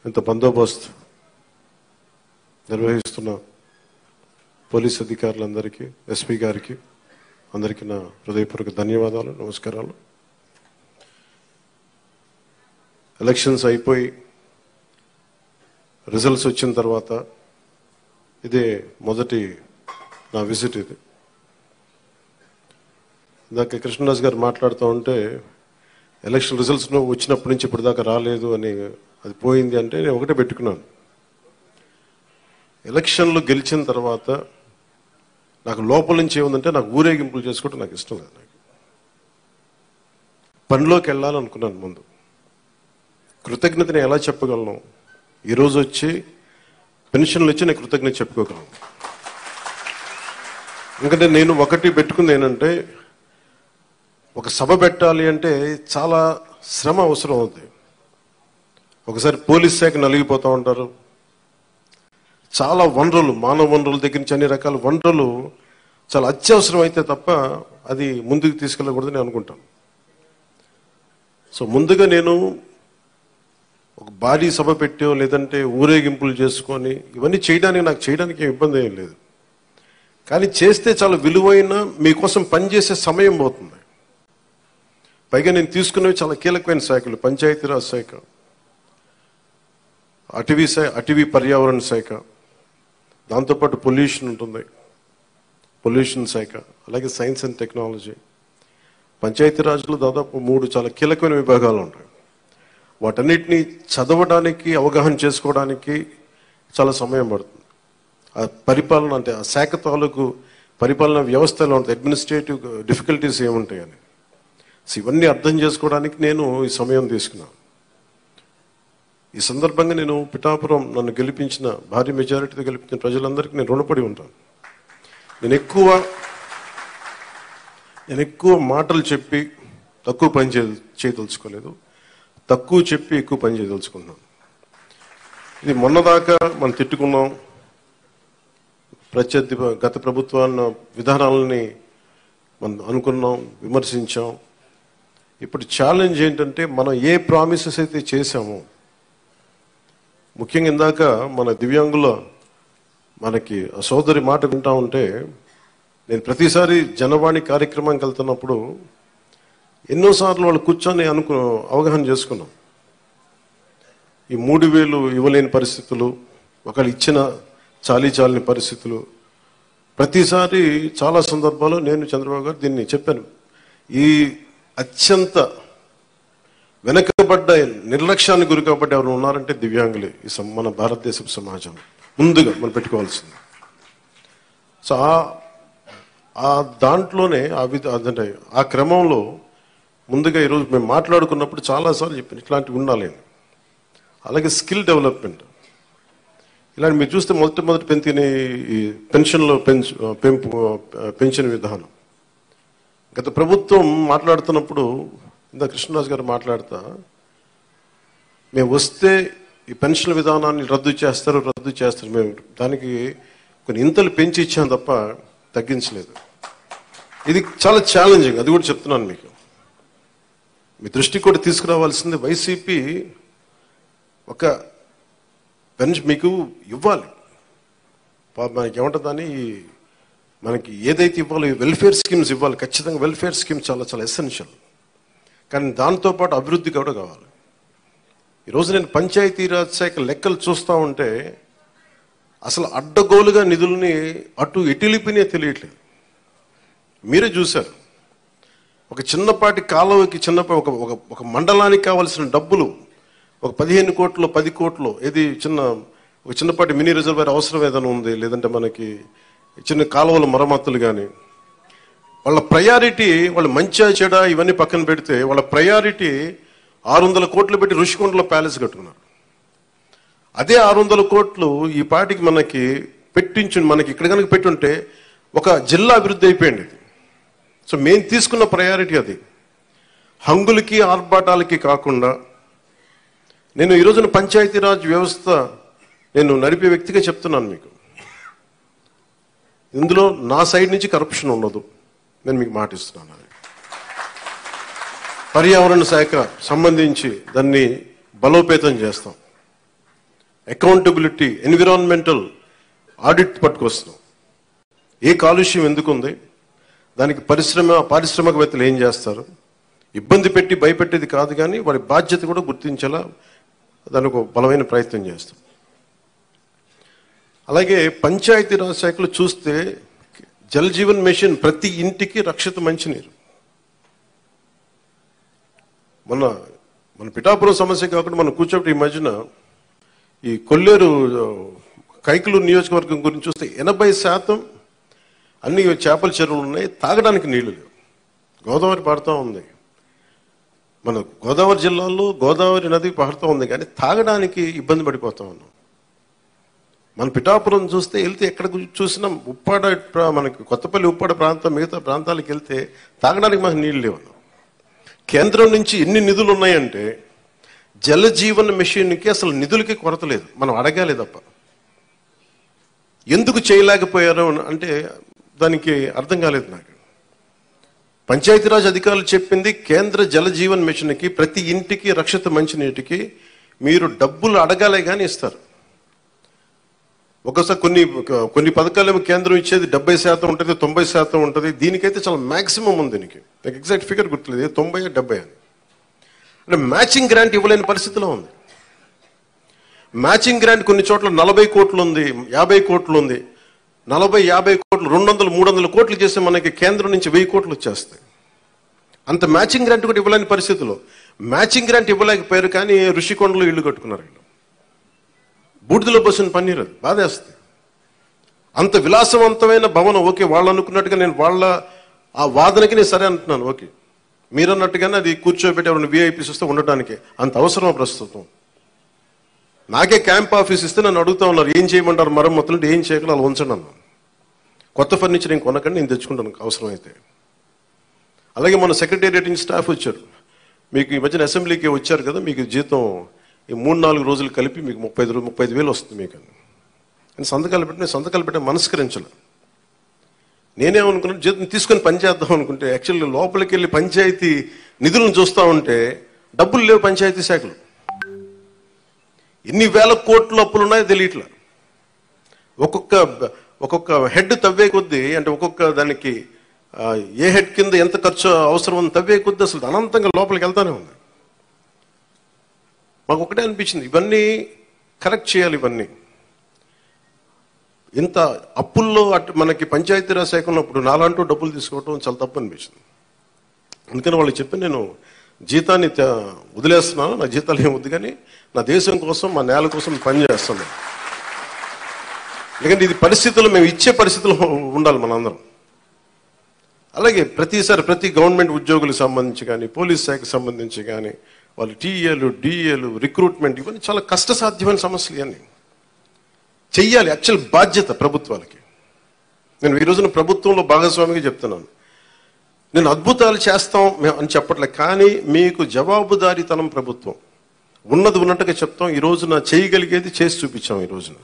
ఇంత బందోబస్తు నిర్వహిస్తున్న పోలీస్ అధికారులందరికీ, ఎస్పీ గారికి అందరికీ నా హృదయపూర్వక ధన్యవాదాలు, నమస్కారాలు. ఎలక్షన్స్ అయిపోయి రిజల్ట్స్ వచ్చిన తర్వాత ఇదే మొదటి నా విజిట్. ఇది ఇందాక కృష్ణరాజు గారు మాట్లాడుతూ ఉంటే ఎలక్షన్ రిజల్ట్స్ వచ్చినప్పటి నుంచి ఇప్పుడు దాకా రాలేదు అని, అది పోయింది అంటే నేను ఒకటే పెట్టుకున్నాను. ఎలక్షన్లు గెలిచిన తర్వాత నాకు లోపల నుంచి ఏముందంటే నాకు ఊరేగింపులు చేసుకోవడం నాకు ఇష్టం లేదు. నాకు పనిలోకి వెళ్ళాలనుకున్నాను. ముందు కృతజ్ఞతని ఎలా చెప్పగలను? ఈరోజు వచ్చి పెన్షన్లు వచ్చి నేను కృతజ్ఞత చెప్పుకోగలను. ఎందుకంటే నేను ఒకటి పెట్టుకుంది ఏంటంటే, ఒక సభ పెట్టాలి అంటే చాలా శ్రమ అవసరం అవుతుంది. ఒకసారి పోలీస్ శాఖ నలిగిపోతూ ఉంటారు. చాలా వనరులు, మానవ వనరుల దగ్గర నుంచి అన్ని రకాల వనరులు చాలా అత్యవసరం అయితే తప్ప అది ముందుకు తీసుకెళ్ళకూడదని అనుకుంటాను. సో ముందుగా నేను ఒక భారీ సభ పెట్టో లేదంటే ఊరేగింపులు చేసుకొని ఇవన్నీ చేయడానికి ఇబ్బంది ఏం లేదు. కానీ చేస్తే చాలా విలువైన మీకోసం పనిచేసే సమయం పోతుంది. పైగా నేను తీసుకున్నవి చాలా కీలకమైన శాఖలు: పంచాయతీరాజ్ శాఖ, అటవీ పర్యావరణ శాఖ, దాంతోపాటు పొల్యూషన్ ఉంటుంది, పొల్యూషన్ శాఖ, అలాగే సైన్స్ అండ్ టెక్నాలజీ. పంచాయతీరాజ్లో దాదాపు 3 చాలా కీలకమైన విభాగాలు ఉంటాయి. వాటన్నిటినీ చదవడానికి, అవగాహన చేసుకోవడానికి చాలా సమయం పడుతుంది. ఆ పరిపాలన అంటే ఆ శాఖ తాలూకు పరిపాలన వ్యవస్థలో ఉంటుంది, అడ్మినిస్ట్రేటివ్ డిఫికల్టీస్ ఏముంటాయని. సో ఇవన్నీ అర్థం చేసుకోవడానికి నేను ఈ సమయం తీసుకున్నాను. ఈ సందర్భంగా నేను పిఠాపురం నన్ను గెలిపించిన, భారీ మెజారిటీతో గెలిపించిన ప్రజలందరికీ నేను రుణపడి ఉంటాను. నేను ఎక్కువ మాటలు చెప్పి తక్కువ పని చేయదలుచుకోలేదు, తక్కువ చెప్పి ఎక్కువ పని చేయదలుచుకున్నాను. ఇది మొన్నదాకా మనం తిట్టుకున్నాం, గత ప్రభుత్వాల విధానాలని మనం అనుకున్నాం, విమర్శించాం. ఇప్పుడు ఛాలెంజ్ ఏంటంటే, మనం ఏ ప్రామిసెస్ అయితే చేశామో, ముఖ్యంగా ఇందాక మన దివ్యాంగుల మనకి సోదరి మాట వింటా ఉంటే, నేను ప్రతిసారి జనవాణి కార్యక్రమానికి వెళ్తున్నప్పుడు ఎన్నోసార్లు వాళ్ళు కూర్చొని అవగాహన చేసుకున్నాం. ఈ 3,000 ఇవ్వలేని పరిస్థితులు, ఒకళ్ళు ఇచ్చిన చాలని పరిస్థితులు. ప్రతిసారి చాలా సందర్భాల్లో నేను చంద్రబాబు గారు దీన్ని చెప్పాను. ఈ అత్యంత వెనకబడ్డ, నిర్లక్ష్యానికి గురి కాబట్టి ఎవరు ఉన్నారంటే దివ్యాంగులే ఈ మన భారతదేశ సమాజం ముందుగా మనం పెట్టుకోవాల్సింది. సో ఆ దాంట్లోనే అంటే ఆ క్రమంలో ముందుగా ఈరోజు మేము మాట్లాడుకున్నప్పుడు చాలాసార్లు చెప్పాను ఇట్లాంటివి ఉండాలి. అలాగే స్కిల్ డెవలప్మెంట్, ఇలాంటి మీరు చూస్తే మొదటి ఈ పెన్షన్లో పెంచిన విధానం. గత ప్రభుత్వం మాట్లాడుతున్నప్పుడు ఇందా కృష్ణరాజు గారు మాట్లాడుతా, మేము వస్తే ఈ పెన్షన్ విధానాన్ని రద్దు చేస్తారు. మేము దానికి కొన్ని ఇంతలు పెంచి ఇచ్చాం తప్ప తగ్గించలేదు. ఇది చాలా ఛాలెంజింగ్, అది కూడా చెప్తున్నాను మీకు. మీ దృష్టికి కూడా తీసుకురావాల్సింది, వైసీపీ ఒక పెన్షన్ మీకు ఇవ్వాలి. మనకి ఏమంటుందని, మనకి ఏదైతే ఇవ్వాలో వెల్ఫేర్ స్కీమ్స్ ఇవ్వాలి. ఖచ్చితంగా వెల్ఫేర్ స్కీమ్స్ చాలా చాలా ఎసెన్షియల్. కానీ దాంతోపాటు అభివృద్ధి కూడా కావాలి. ఈరోజు నేను పంచాయతీరాజ్ శాఖ లెక్కలు చూస్తూ ఉంటే అసలు అడ్డగోలుగా నిధుల్ని అటు ఎటులిపినే తెలియట్లేదు. మీరే చూశారు, ఒక చిన్నపాటి కాలువకి ఒక మండలానికి కావాల్సిన డబ్బులు ఒక 15 కోట్లు 10 కోట్లు, ఏది ఒక చిన్నపాటి మినీ రిజర్వాయర్ అవసరం ఏదైనా ఉంది, లేదంటే మనకి చిన్న కాలువల మరమ్మతులు కానీ, వాళ్ళ ప్రయారిటీ, వాళ్ళు మంచిగా చెడ ఇవన్నీ పక్కన పెడితే వాళ్ళ ప్రయారిటీ 600 కోట్లు పెట్టి ఋషికొండలో ప్యాలెస్ కట్టుకున్నారు. అదే 600 కోట్లు ఈ పాటికి మనకి ఇక్కడ కనుక పెట్టుంటే ఒక జిల్లా అభివృద్ధి అయిపోయింది. సో మేము తీసుకున్న ప్రయారిటీ అది. హంగులకి ఆర్భాటాలకి కాకుండా, నేను ఈరోజున పంచాయతీరాజ్ వ్యవస్థ నేను నడిపే వ్యక్తిగా చెప్తున్నాను మీకు, ఇందులో నా సైడ్ నుంచి కరప్షన్ ఉండదు, నేను మీకు మాటిస్తున్నాను. పర్యావరణ శాఖ సంబంధించి దాన్ని బలోపేతం చేస్తాం. అకౌంటబిలిటీ, ఎన్విరాన్మెంటల్ ఆడిట్ పట్టుకొస్తున్నాం. ఏ కాలుష్యం ఎందుకుంది, దానికి పారిశ్రామికవేత్తలు ఏం చేస్తారు, ఇబ్బంది పెట్టి భయపెట్టేది కాదు, కానీ వారి బాధ్యత కూడా గుర్తించేలా దానికి ఒక బలమైన ప్రయత్నం చేస్తాం. అలాగే పంచాయతీరాజ్ శాఖలు చూస్తే జల్ జీవన్ మిషన్ ప్రతి ఇంటికి రక్షిత మంచినీరు. మన పిఠాపురం సమస్య కాకుండా మనం కూర్చోబెట్టి ఈ మధ్యన ఈ కొల్లేరు కైకలూరు నియోజకవర్గం గురించి చూస్తే 80% అన్ని చేపల చెరువులు ఉన్నాయి, తాగడానికి నీళ్లు లేవు. గోదావరి పారుతూ ఉంది, మన గోదావరి జిల్లాలో గోదావరి నది పారుతూ ఉంది, కానీ తాగడానికి ఇబ్బంది పడిపోతా ఉన్నాం. మన పిఠాపురం చూస్తే వెళ్తే ఎక్కడ చూసినా ఉప్పాడ, మనకి కొత్తపల్లి ఉప్పాడ ప్రాంతం, మిగతా ప్రాంతాలకు వెళ్తే తాగడానికి మనకు నీళ్ళు లేవు. కేంద్రం నుంచి ఎన్ని నిధులు ఉన్నాయంటే జల జీవన్ మిషన్కి అసలు నిధులకి కొరత లేదు, మనం అడగాలి తప్ప. ఎందుకు చేయలేకపోయారు అంటే దానికి అర్థం కాలేదు నాకు. పంచాయతీరాజ్ అధికారులు చెప్పింది కేంద్ర జల జీవన్ మిషన్కి ప్రతి ఇంటికి రక్షిత మంచినీటికి మీరు డబ్బులు అడగాలే కానీ ఇస్తారు. ఒకసారి కొన్ని పథకాలు కేంద్రం ఇచ్చేది 70% ఉంటుంది, 90% ఉంటుంది. దీనికైతే చాలా మ్యాక్సిమం ఉంది. దీనికి నాకు ఎగ్జాక్ట్ ఫిగర్ గుర్తులేదు, 90, 70 అని. అంటే మ్యాచింగ్ గ్రాంట్ ఇవ్వలేని పరిస్థితిలో ఉంది. మ్యాచింగ్ గ్రాంట్ కొన్ని చోట్ల 40 కోట్లు ఉంది, 50 కోట్లు ఉంది. 40, 50 కోట్లు 200, 300 కోట్లు చేస్తే మనకి కేంద్రం నుంచి 1000 కోట్లు వచ్చేస్తాయి. అంత మ్యాచింగ్ గ్రాంట్ కూడా ఇవ్వలేని పరిస్థితిలో మ్యాచింగ్ గ్రాంట్ ఇవ్వలేకపోయారు, కానీ ఋషికొండలో ఇల్లు కట్టుకున్నారు. వీళ్ళు బూడిదలో పోసిన పన్నీరు, అది బాధేస్తుంది. అంత విలాసవంతమైన భవనం, ఓకే వాళ్ళు అనుకున్నట్టుగా నేను వాళ్ళ ఆ వాదనకి నేను సరే అంటున్నాను, ఓకే మీరు అన్నట్టుగానే అది కూర్చోబెట్టి ఎవరైనా విఐపీస్ వస్తే ఉండటానికి అంత అవసరం ప్రస్తుతం. నాకే క్యాంప్ ఆఫీస్ ఇస్తే నన్ను అడుగుతా ఉన్నారు ఏం చేయమంటారు మరమ్మతులు అంటే, ఏం చేయగలరు అలా ఉంచండి అన్నాను. కొత్త ఫర్నిచర్ నేను కొనకండి, నేను తెచ్చుకుంటాను అవసరం అయితే. అలాగే మన సెక్రటేరియట్ నుంచి స్టాఫ్ వచ్చారు, మీకు ఈ మధ్యన అసెంబ్లీకి వచ్చారు కదా, మీకు జీతం ఈ 3-4 రోజులు కలిపి మీకు 35,000 వస్తుంది మీకు అని సంతకాలు పెట్టే మనస్కరించలే. నేనేమనుకున్నాను, జీతం తీసుకొని పని చేద్దాం అనుకుంటే యాక్చువల్లీ లోపలికి వెళ్ళి పంచాయతీ నిధులను చూస్తూ ఉంటే డబ్బులు లేవు. పంచాయతీ శాఖలు ఎన్ని వేల కోట్ల అప్పులు ఉన్నాయో తెలియట్లా. ఒక్కొక్క హెడ్ తవ్వే కొద్దీ, అంటే ఒక్కొక్క దానికి ఏ హెడ్ కింద ఎంత ఖర్చు అవసరం ఉంది తవ్వే కొద్దీ అసలు అనంతంగా లోపలికి వెళ్తానే ఉంది. మాకు ఒకటే అనిపించింది, ఇవన్నీ కరెక్ట్ చేయాలి. ఇవన్నీ ఇంత అప్పుల్లో మనకి పంచాయతీరాజ్ శాఖ ఉన్నప్పుడు నాలంటూ డబ్బులు తీసుకోవటం చాలా తప్పు అనిపించింది. అందుకని వాళ్ళకి చెప్పి నేను జీతాన్ని వదిలేస్తున్నాను, నా జీతాలు ఏం వద్దు, కానీ నా దేశం కోసం, మా నేల కోసం పని చేస్తున్నాను. ఎందుకంటే ఇది పరిస్థితుల్లో మేము ఇచ్చే పరిస్థితుల్లో ఉండాలి మనందరం. అలాగే ప్రతి గవర్నమెంట్ ఉద్యోగులకు సంబంధించి కానీ, పోలీస్ శాఖకు సంబంధించి కానీ, వాళ్ళు టీఏలు, డిఏలు, రిక్రూట్మెంట్, ఇవన్నీ చాలా కష్టసాధ్యమైన సమస్యలు. ఇవన్నీ చెయ్యాలి, యాక్చువల్ బాధ్యత ప్రభుత్వాలకి. నేను ఈ రోజున ప్రభుత్వంలో భాగస్వామిగా చెప్తున్నాను, నేను అద్భుతాలు చేస్తాం అని చెప్పట్లేదు, కానీ మీకు జవాబుదారీతనం ప్రభుత్వం ఉన్నది ఉన్నట్టుగా చెప్తాం. ఈ రోజున చేయగలిగేది చేసి చూపించాం. ఈ రోజున